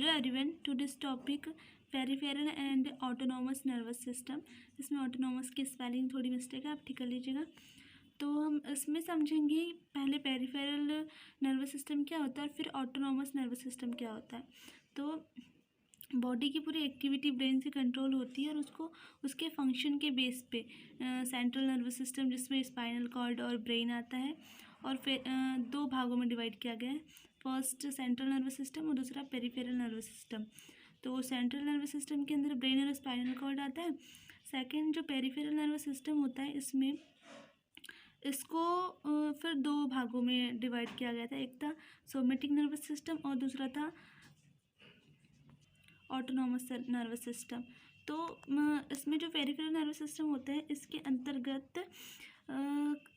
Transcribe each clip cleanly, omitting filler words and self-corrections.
Hello everyone, to this topic peripheral and autonomous nervous system. इसमें autonomous की spelling थोड़ी mistake है, आप ठीक कर लीजिएगा। तो हम इसमें समझेंगे पहले पेरिफेरल नर्वस सिस्टम क्या होता है और फिर ऑटोनॉमस नर्वस सिस्टम क्या होता है। तो बॉडी की पूरी एक्टिविटी ब्रेन से कंट्रोल होती है और उसको उसके फंक्शन के बेस पे सेंट्रल नर्वस सिस्टम जिसमें स्पाइनल कॉर्ड और ब्रेन आता है और फिर दो भागों में डिवाइड किया गया है। फर्स्ट सेंट्रल नर्वस सिस्टम और दूसरा पेरिफेरल नर्वस सिस्टम। तो सेंट्रल नर्वस सिस्टम के अंदर ब्रेन और स्पाइनल कॉर्ड आता है। सेकंड जो पेरिफेरल नर्वस सिस्टम होता है इसमें इसको फिर दो भागों में डिवाइड किया गया था। एक था सोमेटिक नर्वस सिस्टम और दूसरा था ऑटोनॉमस नर्वस सिस्टम। तो इसमें जो पेरिफेरल नर्वस सिस्टम होता है इसके अंतर्गत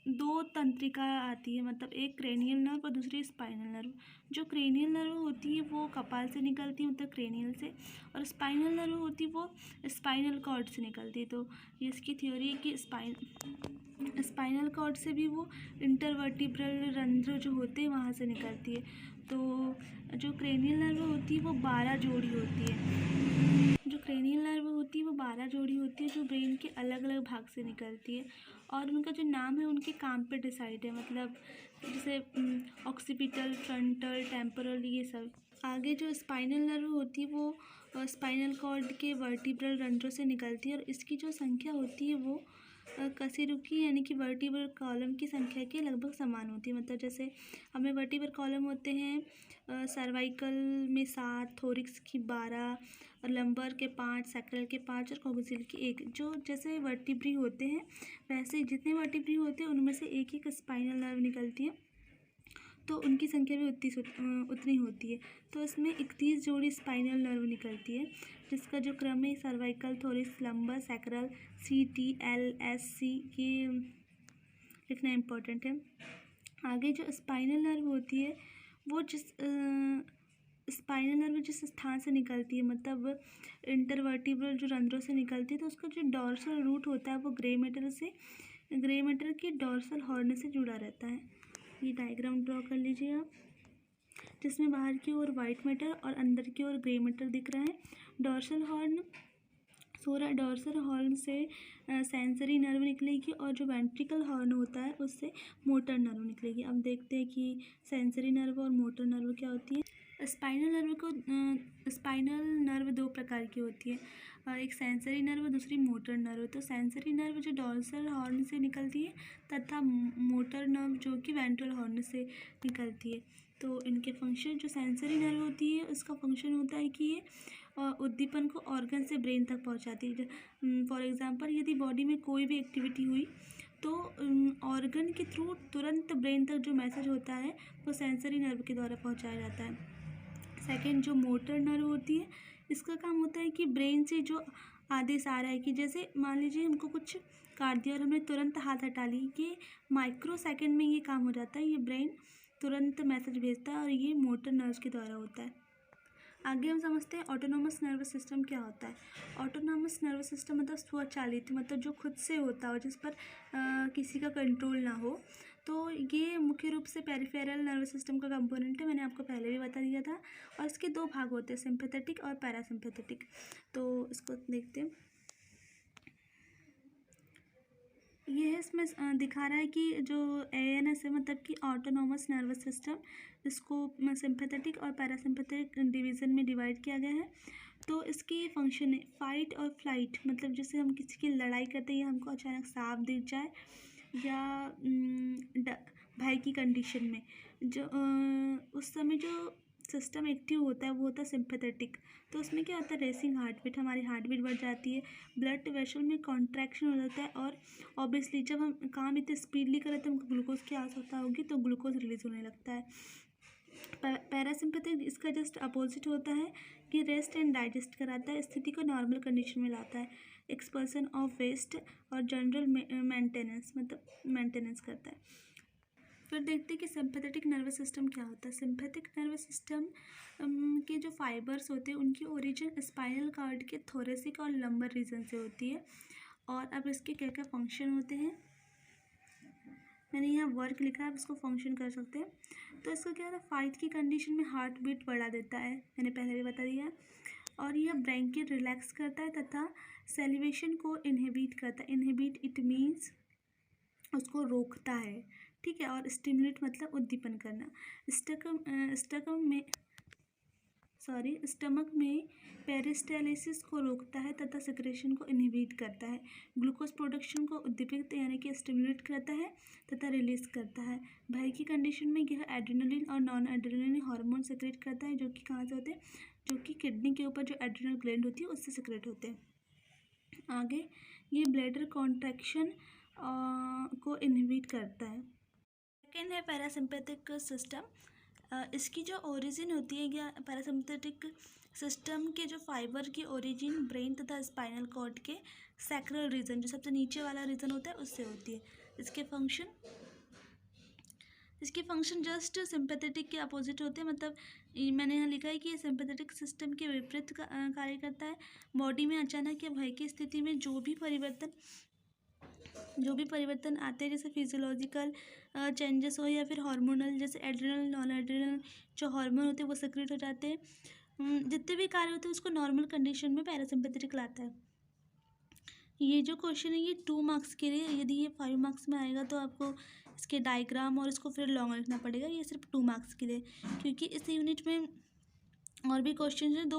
दो तंत्रिका आती है, मतलब एक क्रेनियल नर्व और दूसरी स्पाइनल नर्व। जो क्रेनियल नर्व होती है वो कपाल से निकलती है, मतलब क्रेनियल से, और स्पाइनल नर्व होती है वो स्पाइनल कॉर्ड से निकलती है। तो ये इसकी थ्योरी है कि स्पाइनल कॉर्ड से भी वो इंटरवर्टिब्रल रंध्र जो होते हैं वहाँ से निकलती है। तो जो क्रेनियल नर्व होती है वो 12 जोड़ी होती है। जो क्रेनियल नर्व होती है वो 12 जोड़ी होती है जो ब्रेन के अलग अलग भाग से निकलती है और उनका जो नाम है उनके काम पे डिसाइड है, मतलब जैसे ऑक्सीपिटल, फ्रंटल, टेम्पोरल, ये सब। आगे जो स्पाइनल नर्व होती है वो स्पाइनल कॉर्ड के वर्टिब्रल रंध्रों से निकलती है और इसकी जो संख्या होती है वो कशेरुकी यानी कि वर्टिब्रल कॉलम की संख्या के लगभग समान होती है। मतलब जैसे हमें वर्टिब्रल कॉलम होते हैं सर्वाइकल में 7, थोरिक्स की 12, लंबर के 5, सैक्रल के 5 और कॉक्सियल के 1। जो जैसे वर्टिब्री होते हैं वैसे जितने वर्टिब्री होते हैं उनमें से एक एक स्पाइनल नर्व निकलती है, तो उनकी संख्या भी उतनी होती है। तो इसमें 31 जोड़ी स्पाइनल नर्व निकलती है जिसका जो क्रम है cervical, thorax, lumbar, sacral, CTLSC, ये लिखना इम्पोर्टेंट है। आगे जो स्पाइनल नर्व होती है वो स्पाइनल नर्व जिस स्थान से निकलती है, मतलब इंटरवर्टिब्रल जो रंध्रों से निकलती है, तो उसका जो डॉर्सल रूट होता है वो ग्रे मैटर के डॉर्सल हॉर्न से जुड़ा रहता है। ये डायग्राम ड्रॉ कर लीजिए आप, जिसमें बाहर की ओर वाइट मैटर और अंदर की ओर ग्रे मैटर दिख रहा है। डॉर्सल हॉर्न से सेंसरी नर्व निकलेगी और जो वेंट्रिकल हॉर्न होता है उससे मोटर नर्व निकलेगी। अब देखते हैं कि सेंसरी नर्व और मोटर नर्व क्या होती है। स्पाइनल नर्व दो प्रकार की होती है, एक सेंसरी नर्व दूसरी मोटर नर्व। तो सेंसरी नर्व जो डॉर्सल हॉर्न से निकलती है तथा मोटर नर्व जो कि वेंट्रल हॉर्न से निकलती है। तो इनके फंक्शन, जो सेंसरी नर्व होती है उसका फंक्शन होता है कि ये उद्दीपन को ऑर्गन से ब्रेन तक पहुंचाती है। फॉर एग्जांपल यदि बॉडी में कोई भी एक्टिविटी हुई तो ऑर्गन के थ्रू तुरंत ब्रेन तक जो मैसेज होता है वो सेंसरी नर्व के द्वारा पहुंचाया जाता है। सेकंड जो मोटर नर्व होती है इसका काम होता है कि ब्रेन से जो आदेश आ रहा है, कि जैसे मान लीजिए हमको कुछ काट दिया और हमने तुरंत हाथ हटा ली, ये माइक्रो सेकेंड में ये काम हो जाता है। ये ब्रेन तुरंत मैसेज भेजता है और ये मोटर नर्व्स के द्वारा होता है। आगे हम समझते हैं ऑटोनॉमस नर्वस सिस्टम क्या होता है। ऑटोनॉमस नर्वस सिस्टम मतलब स्वचालित, मतलब जो खुद से होता हो, जिस पर किसी का कंट्रोल ना हो। तो ये मुख्य रूप से पेरिफेरल नर्वस सिस्टम का कंपोनेंट है, मैंने आपको पहले भी बता दिया था। और इसके दो भाग होते हैं, सिंपैथेटिक और पैरासिम्पैथेटिक। तो इसको देखते हैं। ये है, इसमें दिखा रहा है कि जो ANS है, मतलब कि ऑटोनॉमस नर्वस सिस्टम, इसको सिंपैथेटिक और पैरासिम्पैथेटिक डिवीज़न में डिवाइड किया गया है। तो इसकी फंक्शन है फाइट और फ्लाइट, मतलब जैसे हम किसी की लड़ाई करते हैं या हमको अचानक सांप दिख जाए या भय की कंडीशन में जो उस समय जो सिस्टम एक्टिव होता है वो होता है सिंपैथेटिक। तो उसमें क्या होता है, रेसिंग हार्ट बीट, हमारी हार्ट बीट बढ़ जाती है, ब्लड वेसल में कॉन्ट्रैक्शन हो जाता है और ऑब्वियसली जब हम काम इतने स्पीडली करें तो हमको ग्लूकोज की आवश्यकता होगी, तो ग्लूकोज रिलीज होने लगता है। पैरासिम्पैथिक इसका जस्ट अपोजिट होता है कि रेस्ट एंड डाइजेस्ट कराता है, स्थिति को नॉर्मल कंडीशन में लाता है, एक्सपल्सन ऑफ वेस्ट और जनरल मेंटेनेंस, मतलब मेंटेनेंस करता है। फिर देखते हैं कि सिंपैथेटिक नर्वस सिस्टम क्या होता है। सिंपैथिक नर्वस सिस्टम के जो फाइबर्स होते हैं उनकी ओरिजिन स्पाइनल कॉर्ड के थोरेसिक और लंबर रीजन से होती है। और अब इसके क्या क्या फंक्शन होते हैं, मैंने यहाँ वर्क लिखा है, आप इसको फंक्शन कर सकते हैं। तो इसका क्या होता है, फाइट की कंडीशन में हार्ट बीट बढ़ा देता है, मैंने पहले भी बता दिया। ब्लैंकेट रिलैक्स करता है तथा सेलिवेशन को इनहिबिट करता है। इनहिबिट इट मीन्स उसको रोकता है, ठीक है। और स्टिमुलेट मतलब उद्दीपन करना। स्टमक में पेरिस्टालिसिस को रोकता है तथा सेक्रेशन को इनहिबिट करता है। ग्लूकोज प्रोडक्शन को उद्दीपित यानी कि स्टिमुलेट करता है तथा रिलीज करता है। भय की कंडीशन में यह एड्रेनलिन और नॉन एड्रेनलिन हार्मोन सेक्रेट करता है, जो कि कहाँ से होते हैं, जो कि किडनी के ऊपर जो एड्रेनल ग्लैंड होती है उससे सेक्रेट होते हैं। आगे ये ब्लैडर कॉन्ट्रैक्शन को इनहिबिट करता है। सेकेंड है पैरासिम्पैथिक सिस्टम। इसकी जो ओरिजिन होती है या पैरासिम्पैथिक सिस्टम के जो फाइबर की ओरिजिन ब्रेन तथा स्पाइनल कॉर्ड के सैक्रल रीजन, जो सबसे नीचे वाला रीजन होता है, उससे होती है। इसके फंक्शन जस्ट सिंपैथेटिक के अपोजिट होते हैं। मतलब मैंने यहाँ लिखा है कि ये सिंपैथेटिक सिस्टम के विपरीत कार्य करता है। बॉडी में अचानक या भय की स्थिति में जो भी परिवर्तन आते हैं, जैसे फिजियोलॉजिकल चेंजेस हो या फिर हार्मोनल, जैसे एड्रेनल नॉन एड्रेनल जो हार्मोन होते हैं वो सेक्रेट हो जाते हैं। जितने भी कार्य होते हैं उसको नॉर्मल कंडीशन में पैरासिम्पैथेटिक लाता है। ये जो क्वेश्चन है ये 2 मार्क्स के लिए, यदि ये 5 मार्क्स में आएगा तो आपको इसके डायग्राम और इसको फिर लॉन्ग लिखना पड़ेगा। ये सिर्फ 2 मार्क्स के लिए, क्योंकि इस यूनिट में और भी क्वेश्चन हैं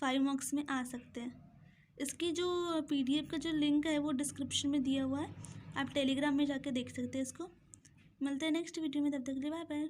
5 मार्क्स में आ सकते हैं। इसकी जो PDF का जो लिंक है वो डिस्क्रिप्शन में दिया हुआ है, आप टेलीग्राम में जाके देख सकते हैं इसको। मिलते हैं नेक्स्ट वीडियो में, तब तक के लिए बाय बाय।